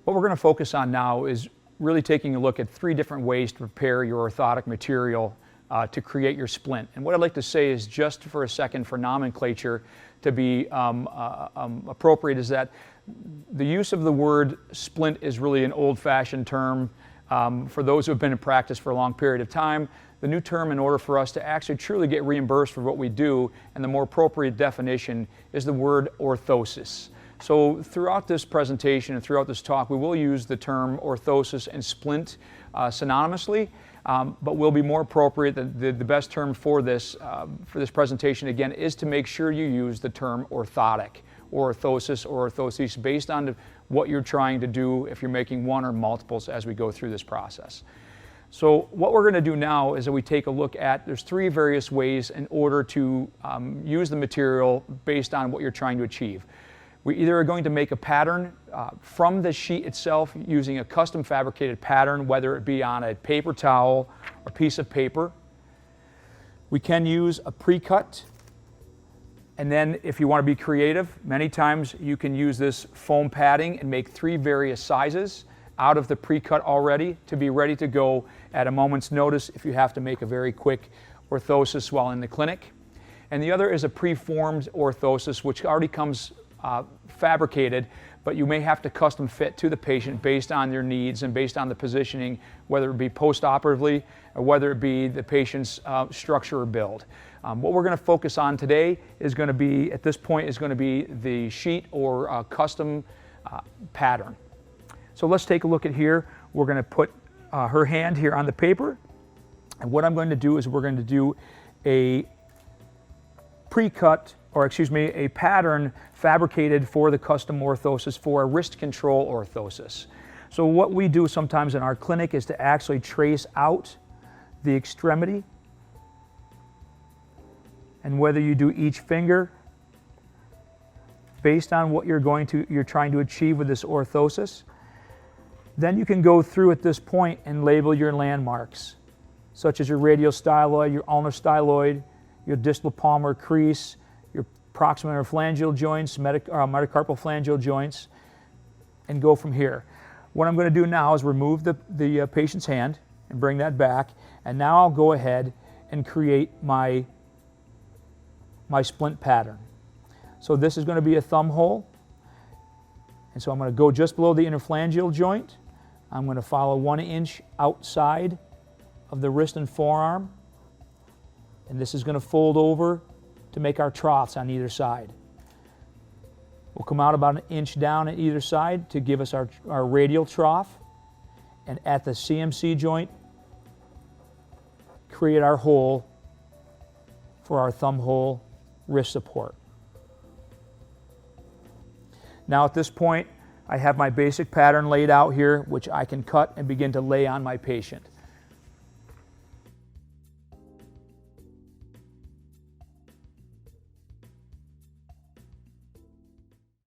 What we're going to focus on now is really taking a look at 3 different ways to prepare your orthotic material to create your splint. And what I'd like to say is, just for a second, for nomenclature to be appropriate, is that the use of the word splint is really an old-fashioned term for those who have been in practice for a long period of time. The new term, in order for us to actually truly get reimbursed for what we do, and the more appropriate definition, is the word orthosis. So throughout this presentation and throughout this talk, we will use the term orthosis and splint synonymously, but will be more appropriate. The best term for this presentation, again, is to make sure you use the term orthotic, or orthosis, or orthosis, based on what you're trying to do, if you're making one or multiples as we go through this process. So what we're going to do now is that we take a look at, there's 3 various ways in order to use the material based on what you're trying to achieve. We either are going to make a pattern from the sheet itself using a custom fabricated pattern, whether it be on a paper towel or piece of paper. We can use a pre-cut, and then if you want to be creative, many times you can use this foam padding and make 3 various sizes out of the pre-cut already, to be ready to go at a moment's notice if you have to make a very quick orthosis while in the clinic. And the other is a preformed orthosis, which already comes fabricated, but you may have to custom fit to the patient based on their needs and based on the positioning, whether it be post-operatively or whether it be the patient's structure or build. What we're going to focus on today is going to be, at this point, is going to be the sheet or custom pattern. So let's take a look at here. We're going to put her hand here on the paper, and what I'm going to do is we're going to do a pre-cut, or excuse me, a pattern fabricated for the custom orthosis, for a wrist control orthosis. So what we do sometimes in our clinic is to actually trace out the extremity, and whether you do each finger based on what you're trying to achieve with this orthosis. Then you can go through at this point and label your landmarks, such as your radial styloid, your ulnar styloid, your distal palmar crease, your proximal phalangeal joints, metacarpal phalangeal joints, and go from here. What I'm going to do now is remove the patient's hand and bring that back, and now I'll go ahead and create my splint pattern. So this is going to be a thumb hole, and so I'm going to go just below the interphalangeal joint. I'm going to follow 1 inch outside of the wrist and forearm, and this is going to fold over to make our troughs on either side. We'll come out about 1 inch down at either side to give us our radial trough, and at the CMC joint, create our hole for our thumb hole wrist support. Now at this point, I have my basic pattern laid out here, which I can cut and begin to lay on my patient.